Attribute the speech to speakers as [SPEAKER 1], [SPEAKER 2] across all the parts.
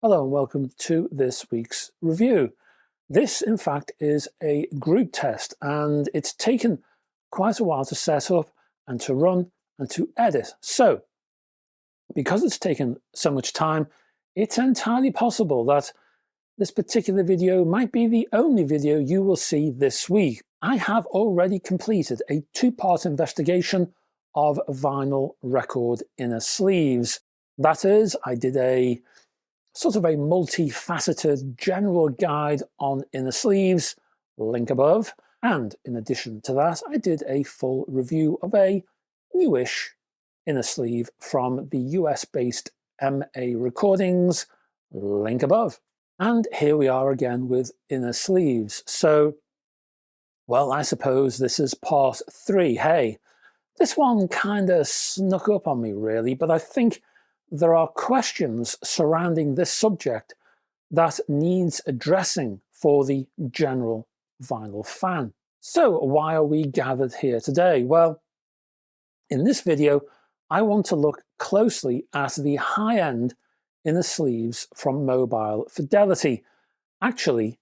[SPEAKER 1] Hello and welcome to this week's review. This, in fact, is a group test and it's taken quite a while to set up and to run and to edit. So, because it's taken so much time, it's entirely possible that this particular video might be the only video you will see this week. I have already completed a two-part investigation of vinyl record inner sleeves. That is, I did a sort of a multifaceted general guide on inner sleeves, link above, and in addition to that, I did a full review of a newish inner sleeve from the US-based MA Recordings, link above. And here we are again with inner sleeves. So, well, I suppose this is part 3. Hey, this one kind of snuck up on me really, but I think there are questions surrounding this subject that needs addressing for the general vinyl fan. So why are we gathered here today? Well, in this video, I want to look closely at the high-end inner sleeves from Mobile Fidelity. Actually,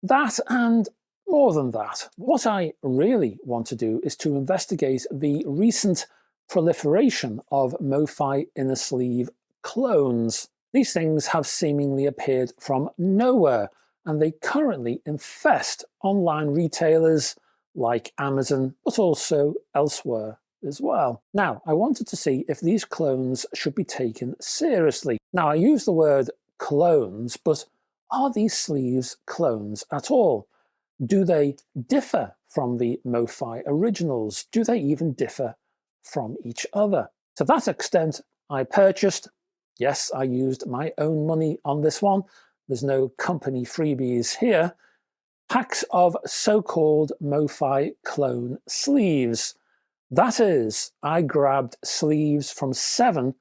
[SPEAKER 1] that and more than that. What I really want to do is to investigate the recent proliferation of MOFI inner sleeve clones. These things have seemingly appeared from nowhere, and they currently infest online retailers like Amazon, but also elsewhere as well. Now, I wanted to see if these clones should be taken seriously. Now, I use the word clones, but are these sleeves clones at all? Do they differ from the MOFI originals? Do they even differ from each other? To that extent, I purchased, yes, I used my own money on this one, there's no company freebies here, packs of so-called MOFI clone sleeves. That is, I grabbed sleeves from 7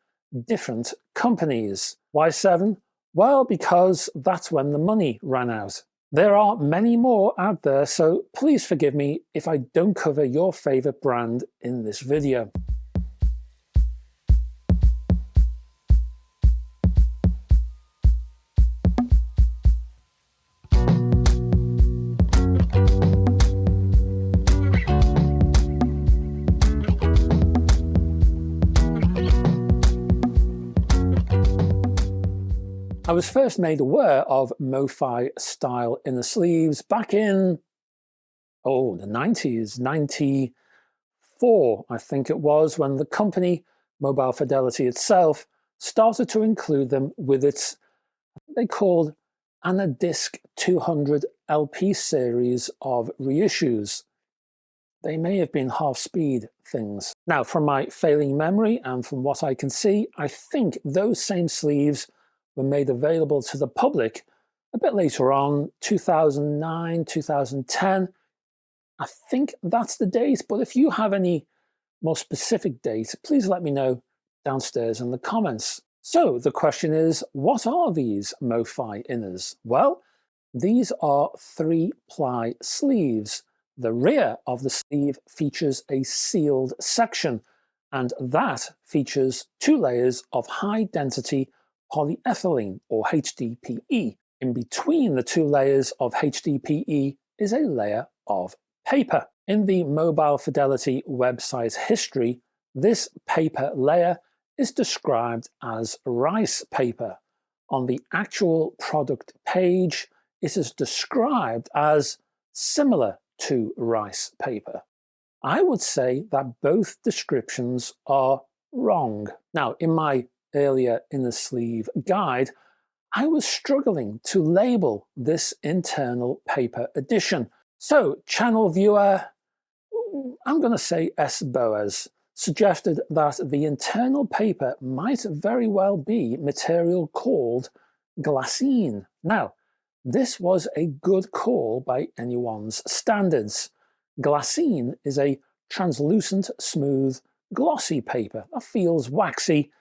[SPEAKER 1] different companies. Why 7? Well, because that's when the money ran out. There are many more out there, so please forgive me if I don't cover your favorite brand in this video. I was first made aware of MOFI style inner sleeves back in, the 90s, 94, I think it was, when the company, Mobile Fidelity itself, started to include them with its, they called Anadisc 200 LP series of reissues. They may have been half-speed things. Now, from my failing memory and from what I can see, I think those same sleeves were made available to the public a bit later on, 2009, 2010. I think that's the date, but if you have any more specific date, please let me know downstairs in the comments. So the question is, what are these MOFI inners? Well, these are 3-ply sleeves. The rear of the sleeve features a sealed section, and that features 2 layers of high-density polyethylene, or HDPE. In between the 2 layers of HDPE is a layer of paper. In the Mobile Fidelity website history, this paper layer is described as rice paper. On the actual product page, it is described as similar to rice paper. I would say that both descriptions are wrong. Now, in my earlier inner sleeve guide, I was struggling to label this internal paper edition. So, channel viewer, I'm going to say S. Boas, suggested that the internal paper might very well be material called glassine. Now, this was a good call by anyone's standards. Glassine is a translucent, smooth, glossy paper that feels waxy,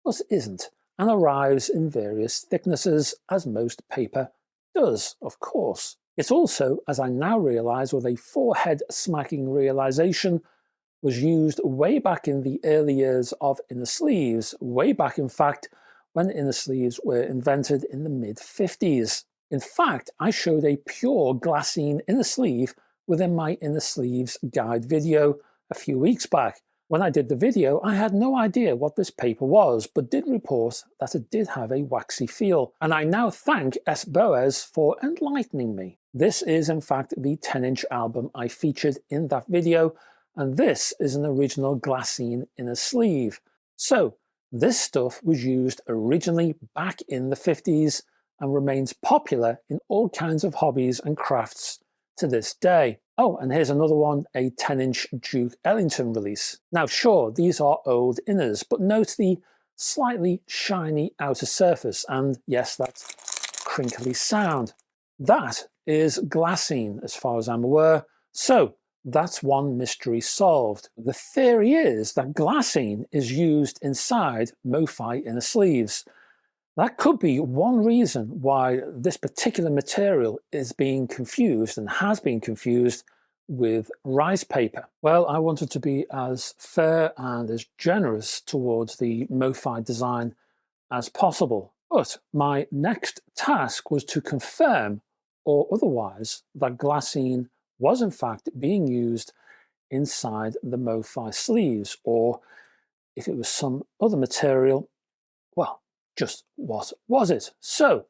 [SPEAKER 1] but isn't, and arrives in various thicknesses, as most paper does, of course. It also, as I now realise with a forehead smacking realisation, was used way back in the early years of inner sleeves, way back in fact when inner sleeves were invented in the mid-50s. In fact, I showed a pure glassine inner sleeve within my inner sleeves guide video a few weeks back. When I did the video, I had no idea what this paper was, but did report that it did have a waxy feel, and I now thank S. Boas for enlightening me. This is in fact the 10-inch album I featured in that video, and this is an original glassine inner sleeve. So this stuff was used originally back in the 50s and remains popular in all kinds of hobbies and crafts to this day. Oh, and here's another one, a 10-inch Duke Ellington release. Now sure, these are old inners, but note the slightly shiny outer surface, and yes, that crinkly sound. That is glassine as far as I'm aware, so that's one mystery solved. The theory is that glassine is used inside MOFI inner sleeves. That could be one reason why this particular material is being confused and has been confused with rice paper. Well, I wanted to be as fair and as generous towards the MOFI design as possible. But my next task was to confirm or otherwise that glassine was in fact being used inside the MOFI sleeves, or if it was some other material, well, just what was it? So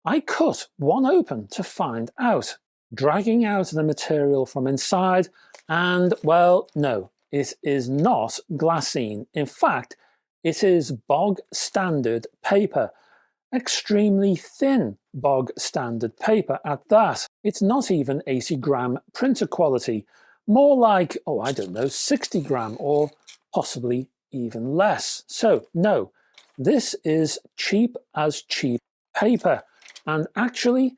[SPEAKER 1] I cut one open to find out, dragging out the material from inside, and well, no, it is not glassine. In fact, it is bog standard paper, extremely thin bog standard paper at that. It's not even 80-gram printer quality, more like, oh, I don't know, 60-gram or possibly even less. So no, this is cheap as cheap paper, and actually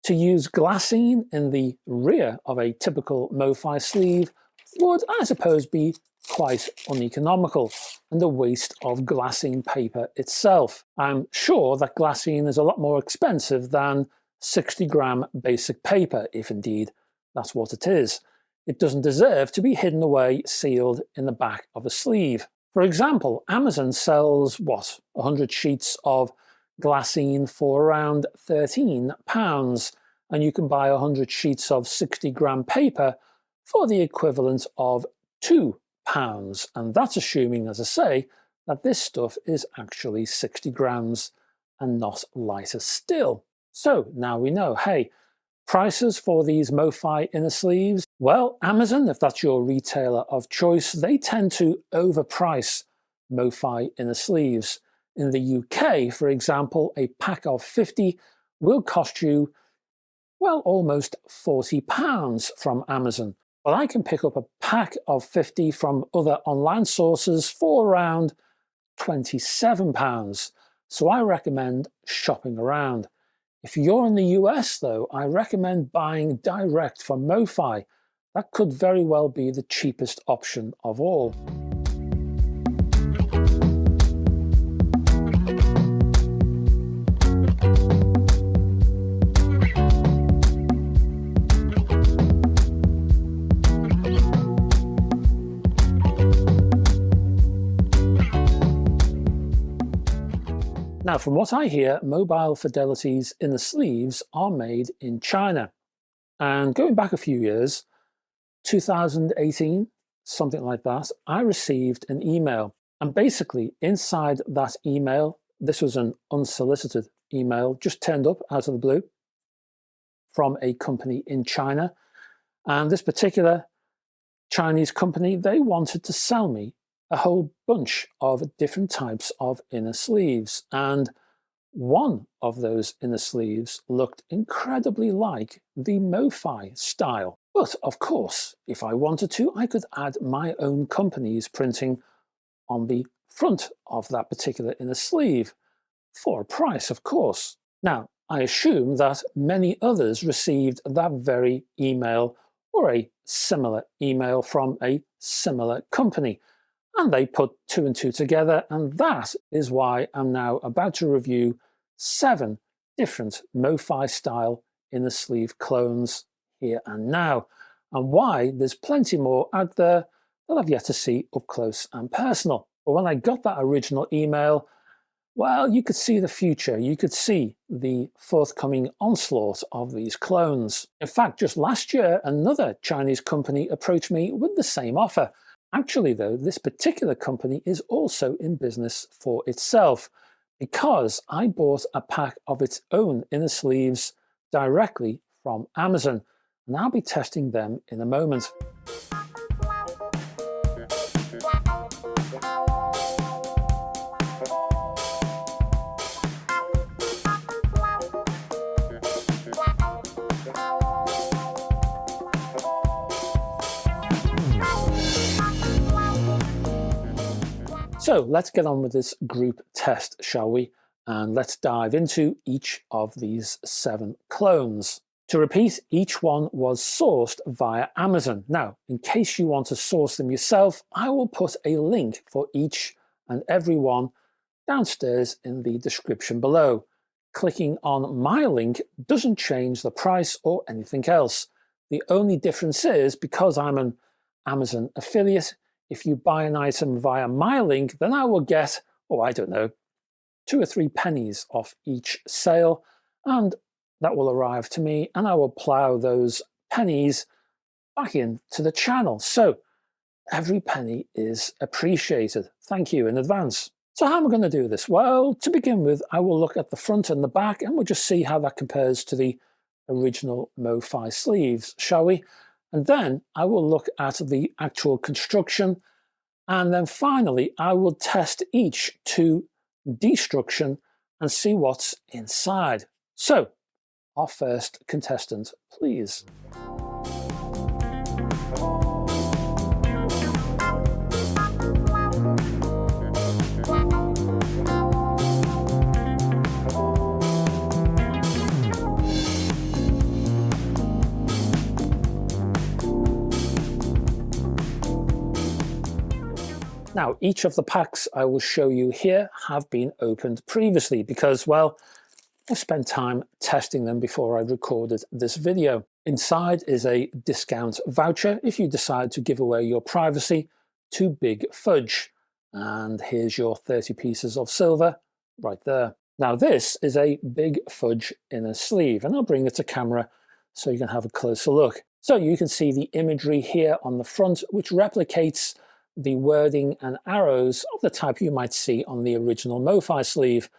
[SPEAKER 1] to use glassine in the rear of a typical MOFI sleeve would, I suppose, be quite uneconomical and a waste of glassine paper itself. I'm sure that glassine is a lot more expensive than 60-gram basic paper, if indeed that's what it is. It doesn't deserve to be hidden away, sealed in the back of a sleeve. For example, Amazon sells, what, 100 sheets of glassine for around £13, and you can buy 100 sheets of 60-gram paper for the equivalent of £2. And that's assuming, as I say, that this stuff is actually 60 grams and not lighter still. So now we know, hey, prices for these MOFI inner sleeves, well, Amazon, if that's your retailer of choice, they tend to overprice MOFI inner sleeves. In the UK, for example, a pack of 50 will cost you, well, almost £40 from Amazon. Well, I can pick up a pack of 50 from other online sources for around £27. So I recommend shopping around. If you're in the US, though, I recommend buying direct from MOFI. That could very well be the cheapest option of all. Now, from what I hear, Mobile Fidelity's inner sleeves are made in China. And going back a few years, 2018, something like that, I received an email. And basically, inside that email, this was an unsolicited email, just turned up out of the blue from a company in China. And this particular Chinese company, they wanted to sell me a whole bunch of different types of inner sleeves, and one of those inner sleeves looked incredibly like the MOFI style. But of course, if I wanted to, I could add my own company's printing on the front of that particular inner sleeve for a price, of course. Now, I assume that many others received that very email or a similar email from a similar company. And they put two and two together, and that is why I'm now about to review 7 different MOFI style inner sleeve clones here and now, and why there's plenty more out there that I've yet to see up close and personal. But when I got that original email, Well, you could see the future. You could see the forthcoming onslaught of these clones. In fact, just last year, another Chinese company approached me with the same offer. Actually, though, this particular company is also in business for itself because I bought a pack of its own inner sleeves directly from Amazon, and I'll be testing them in a moment. So let's get on with this group test, shall we? And let's dive into each of these 7 clones. To repeat, each one was sourced via Amazon. Now, in case you want to source them yourself, I will put a link for each and every one downstairs in the description below. Clicking on my link doesn't change the price or anything else. The only difference is, because I'm an Amazon affiliate, if you buy an item via my link, then I will get, I don't know, 2 or 3 pennies off each sale, and that will arrive to me, and I will plow those pennies back into the channel. So every penny is appreciated. Thank you in advance. So how am I going to do this? Well, to begin with, I will look at the front and the back, and we'll just see how that compares to the original MOFI sleeves, shall we? And then I will look at the actual construction, and then finally I will test each to destruction and see what's inside. So, our first contestant, please. Now, each of the packs I will show you here have been opened previously because, well, I spent time testing them before I recorded this video. Inside is a discount voucher if you decide to give away your privacy to Big Fudge. And here's your 30 pieces of silver right there. Now, this is a Big Fudge inner sleeve, and I'll bring it to camera so you can have a closer look. So you can see the imagery here on the front, which replicates the wording and arrows of the type you might see on the original MOFI sleeve.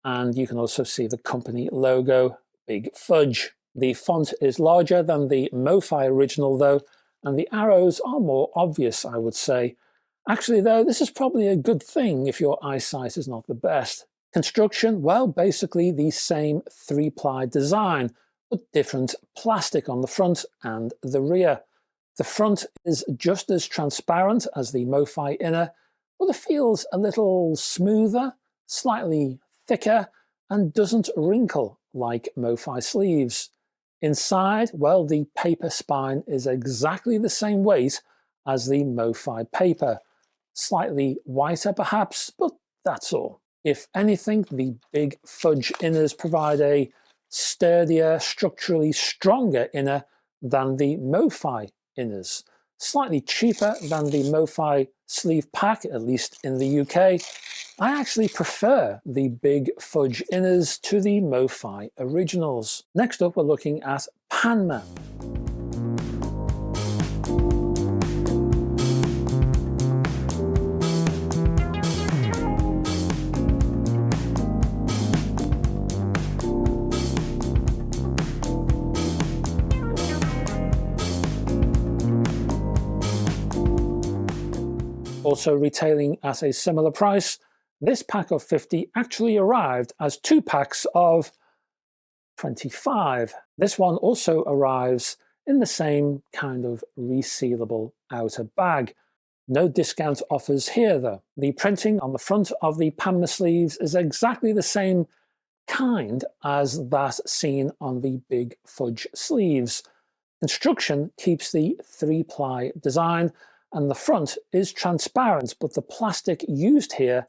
[SPEAKER 1] And you can also see the company logo, Big Fudge. The font is larger than the MOFI original though, and the arrows are more obvious, I would say. Actually though, this is probably a good thing if your eyesight is not the best. Construction, well, basically the same 3-ply design, but different plastic on the front and the rear. The front is just as transparent as the MOFI inner, but it feels a little smoother, slightly thicker, and doesn't wrinkle like MOFI sleeves. Inside, well, the paper spine is exactly the same weight as the MOFI paper. Slightly whiter perhaps, but that's all. If anything, the Big Fudge inners provide a sturdier, structurally stronger inner than the MOFI inners. Slightly cheaper than the MOFI sleeve pack, at least in the UK. I actually prefer the Big Fudge inners to the MOFI originals. Next up, we're looking at Panmer. Also retailing at a similar price, this pack of 50 actually arrived as 2 packs of 25. This one also arrives in the same kind of resealable outer bag. No discount offers here though. The printing on the front of the Panmer sleeves is exactly the same kind as that seen on the Big Fudge sleeves. Construction keeps the 3-ply design, and the front is transparent, but the plastic used here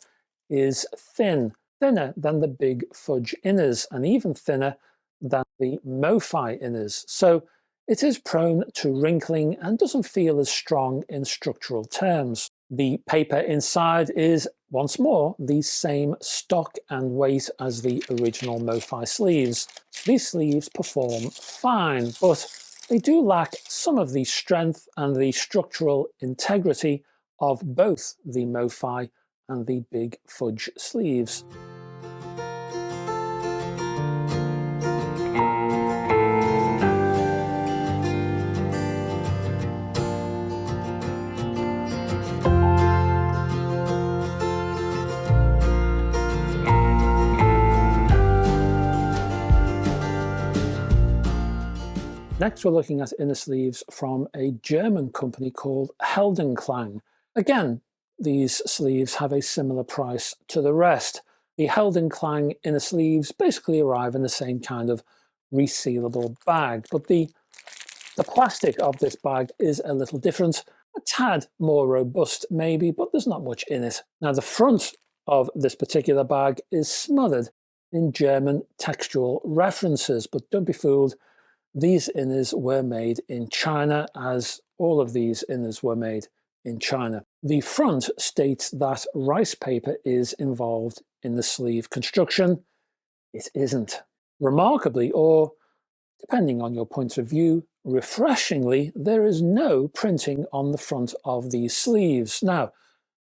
[SPEAKER 1] is thin, thinner than the Big Fudge inners, and even thinner than the MOFI inners. So it is prone to wrinkling and doesn't feel as strong in structural terms. The paper inside is once more, the same stock and weight as the original MOFI sleeves. These sleeves perform fine, but they do lack some of the strength and the structural integrity of both the MOFI and the big Fudge sleeves. Next, we're looking at inner sleeves from a German company called Heldenklang. Again, these sleeves have a similar price to the rest. The Heldenklang inner sleeves basically arrive in the same kind of resealable bag, but the plastic of this bag is a little different, a tad more robust maybe, but there's not much in it. Now, the front of this particular bag is smothered in German textual references, but don't be fooled. These inners were made in China, as all of these inners were made in China. The front states that rice paper is involved in the sleeve construction. It isn't. Remarkably, or depending on your point of view, refreshingly, there is no printing on the front of these sleeves. Now,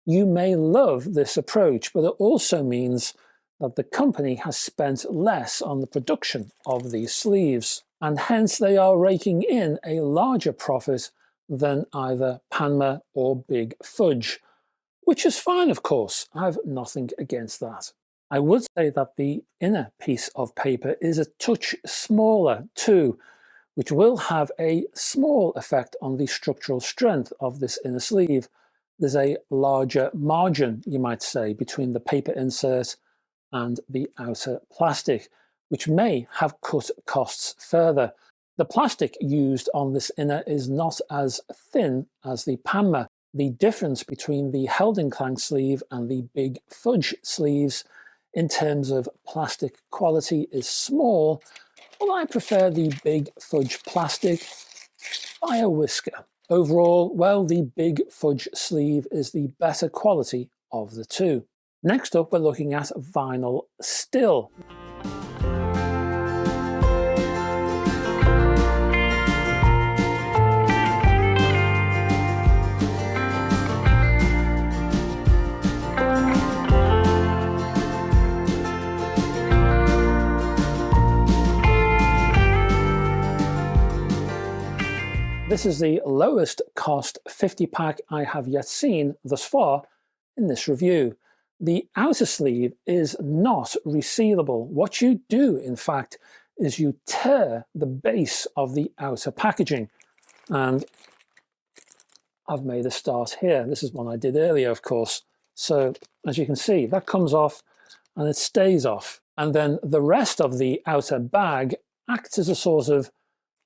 [SPEAKER 1] you may love this approach, but it also means that the company has spent less on the production of these sleeves, and hence they are raking in a larger profit than either Panmer or Big Fudge, which is fine, of course. I have nothing against that. I would say that the inner piece of paper is a touch smaller too, which will have a small effect on the structural strength of this inner sleeve. There's a larger margin, you might say, between the paper insert and the outer plastic, which may have cut costs further. The plastic used on this inner is not as thin as the Panmer. The difference between the Heldenklang sleeve and the Big Fudge sleeves in terms of plastic quality is small, but I prefer the Big Fudge plastic by a whisker. Overall, well, the Big Fudge sleeve is the better quality of the two. Next up, we're looking at vinyl Styl. This is the lowest cost 50 pack I have yet seen thus far in this review. The outer sleeve is not resealable. What you do, in fact, is you tear the base of the outer packaging. And I've made a start here. This is one I did earlier, of course. So as you can see, that comes off and it stays off. And then the rest of the outer bag acts as a sort of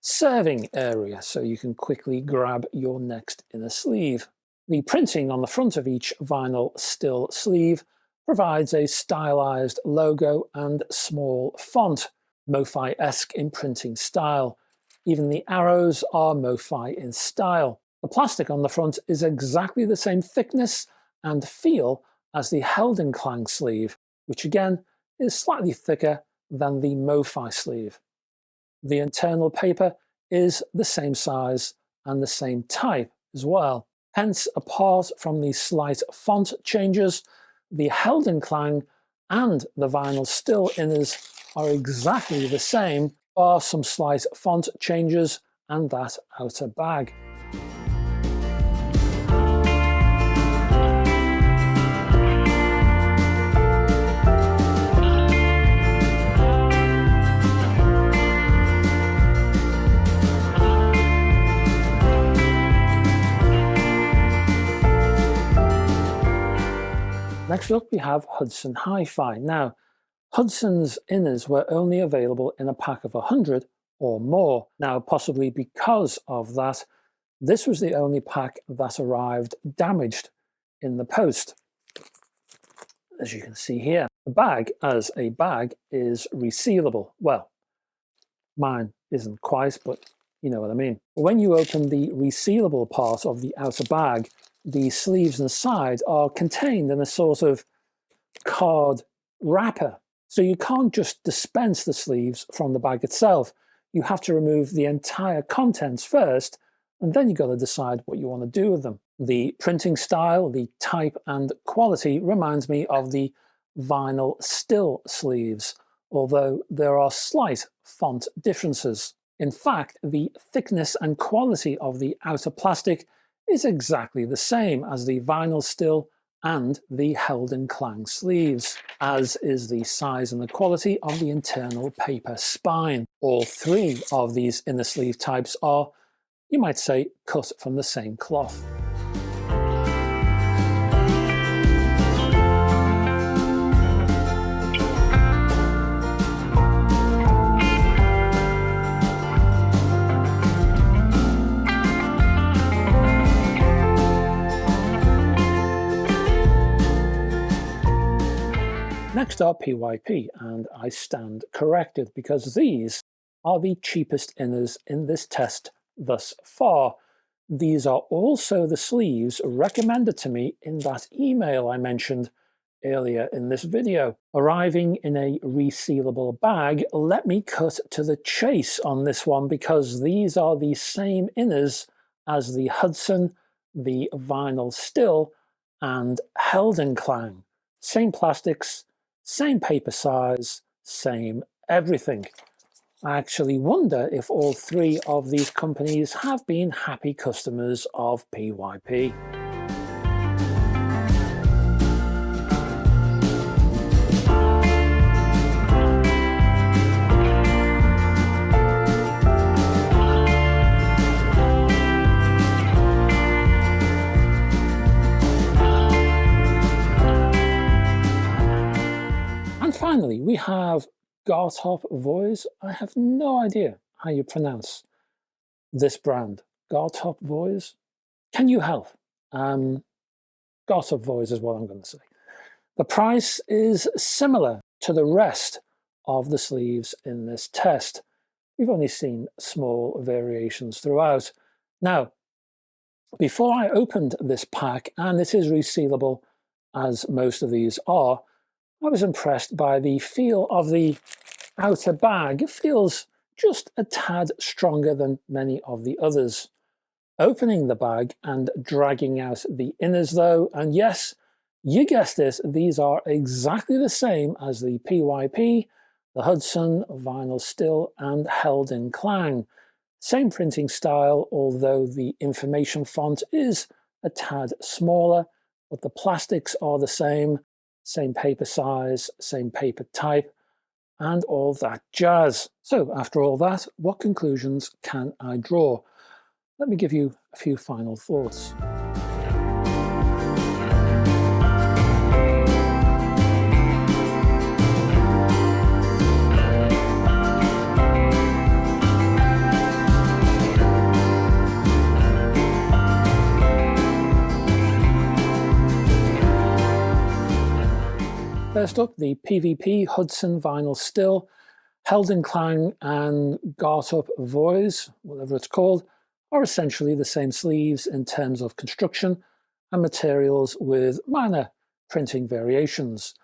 [SPEAKER 1] serving area, so you can quickly grab your next inner sleeve. The printing on the front of each vinyl Styl sleeve provides a stylized logo and small font, MOFI-esque in printing style. Even the arrows are MOFI in style. The plastic on the front is exactly the same thickness and feel as the Heldenklang sleeve, which again is slightly thicker than the MOFI sleeve. The internal paper is the same size and the same type as well. Hence, apart from the slight font changes, the Heldenklang and the vinyl Styl inners are exactly the same, bar some slight font changes and that outer bag. Next up, we have Hudson HiFi. Now, Hudson's inners were only available in a pack of 100 or more. Now, possibly because of that, this was the only pack that arrived damaged in the post. As you can see here, the bag as a bag is resealable. Well, mine isn't quite, but you know what I mean. When you open the resealable part of the outer bag, the sleeves inside are contained in a sort of card wrapper. So you can't just dispense the sleeves from the bag itself. You have to remove the entire contents first, and then you've got to decide what you want to do with them. The printing style, the type and quality reminds me of the vinyl Styl sleeves, although there are slight font differences. In fact, the thickness and quality of the outer plastic is exactly the same as the vinyl Styl and the Heldenklang sleeves, as is the size and the quality of the internal paper spine. All three of these inner sleeve types are, you might say, cut from the same cloth. Next are PYP, and I stand corrected because these are the cheapest inners in this test thus far. These are also the sleeves recommended to me in that email I mentioned earlier in this video. Arriving in a resealable bag, let me cut to the chase on this one because these are the same inners as the Hudson, the vinyl Styl, and Heldenklang. Same plastics, same paper size, same everything. I actually wonder if all three of these companies have been happy customers of PYP. Finally, we have Gartopvoiz. I have no idea how you pronounce this brand. Gartopvoiz? Can you help? Gartopvoiz is what I'm going to say. The price is similar to the rest of the sleeves in this test. We've only seen small variations throughout. Now, before I opened this pack, and it is resealable as most of these are, I was impressed by the feel of the outer bag. It feels just a tad stronger than many of the others. Opening the bag and dragging out the inners though, and yes, you guessed it, these are exactly the same as the PYP, the Hudson, vinyl Styl, and Heldenklang. Same printing style, although the information font is a tad smaller, but the plastics are the same. Same paper size, same paper type, and all that jazz. So after all that, what conclusions can I draw? Let me give you a few final thoughts. First up, the PVP, Hudson, vinyl Styl, Heldenklang and Gartopvoiz, whatever it's called, are essentially the same sleeves in terms of construction and materials with minor printing variations.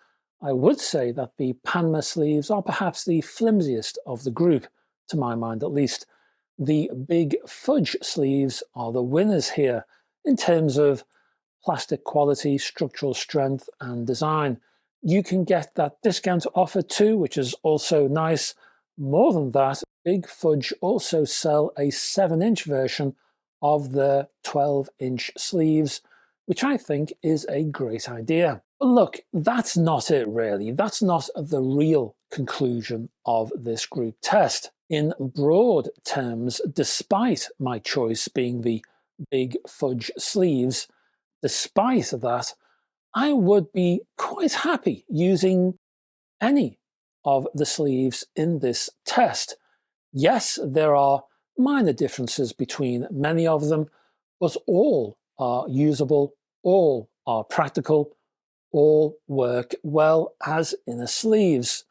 [SPEAKER 1] I would say that the Panmer sleeves are perhaps the flimsiest of the group, to my mind at least. The big Fudge sleeves are the winners here in terms of plastic quality, structural strength and design. You can get that discount offer too, which is also nice. More than that, Big Fudge also sell a 7-inch version of the 12-inch sleeves, which I think is a great idea. But look, that's not it really. That's not the real conclusion of this group test. In broad terms, despite my choice being the Big Fudge sleeves, despite that, I would be quite happy using any of the sleeves in this test. Yes, there are minor differences between many of them, but all are usable, all are practical, all work well as inner sleeves,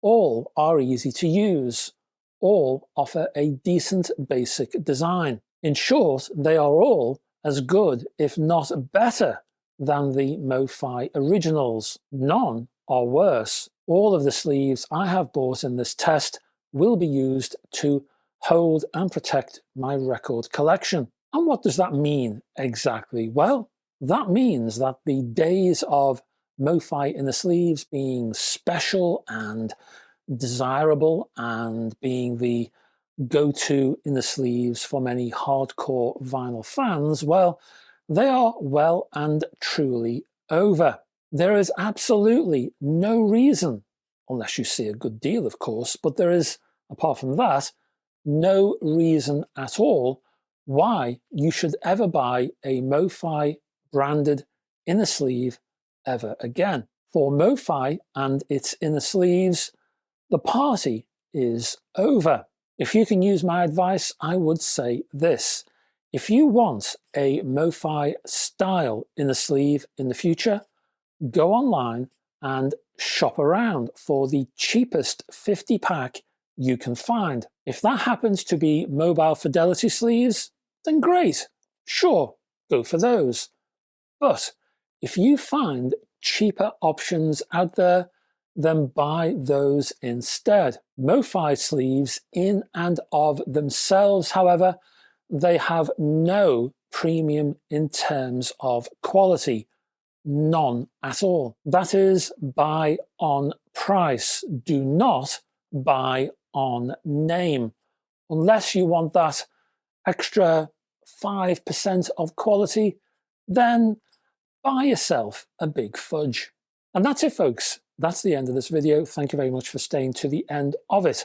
[SPEAKER 1] all are easy to use, all offer a decent basic design. In short, they are all as good, if not better, than the MOFI originals. None are worse. All of the sleeves I have bought in this test will be used to hold and protect my record collection. And what does that mean exactly? Well, that means that the days of MOFI in the sleeves being special and desirable and being the go-to in the sleeves for many hardcore vinyl fans, well, they are well and truly over. There is absolutely no reason, unless you see a good deal, of course, but there is, apart from that, no reason at all why you should ever buy a MOFI branded inner sleeve ever again. For MOFI and its inner sleeves, the party is over. If you can use my advice, I would say this. If you want a MOFI style inner sleeve in the future, go online and shop around for the cheapest 50-pack you can find. If that happens to be mobile Fidelity sleeves, then great. Sure, go for those. But if you find cheaper options out there, then buy those instead. MOFI sleeves in and of themselves, however, they have no premium in terms of quality. None at all. That is, buy on price. Do not buy on name. Unless you want that extra 5% of quality, then buy yourself a big fudge. And that's it, folks. That's the end of this video. Thank you very much for staying to the end of it.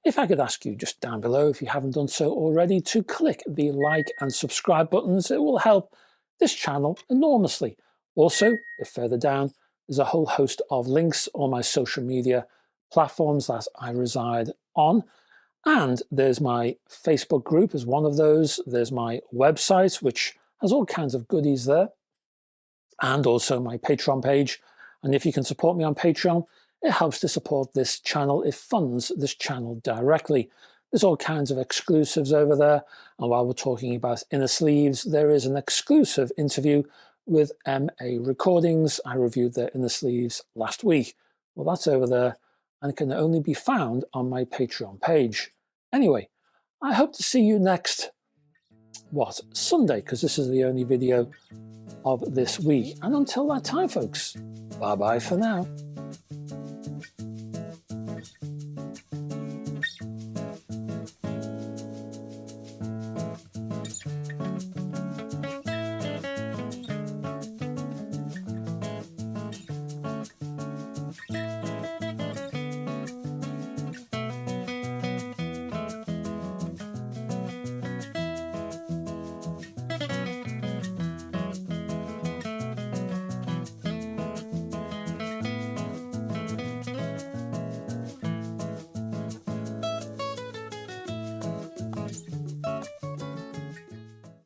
[SPEAKER 1] If I could ask you just down below, if you haven't done so already, to click the like and subscribe buttons, it will help this channel enormously. Also, if further down, there's a whole host of links on my social media platforms that I reside on. And there's my Facebook group as one of those. There's my website, which has all kinds of goodies there. And also my Patreon page. And if you can support me on Patreon, it helps to support this channel. It funds this channel directly. There's all kinds of exclusives over there. And while we're talking about inner sleeves, there is an exclusive interview with MA Recordings. I reviewed their inner sleeves last week. Well, that's over there and can only be found on my Patreon page. Anyway, I hope to see you next, Sunday, because this is the only video of this week. And until that time, folks, bye-bye for now.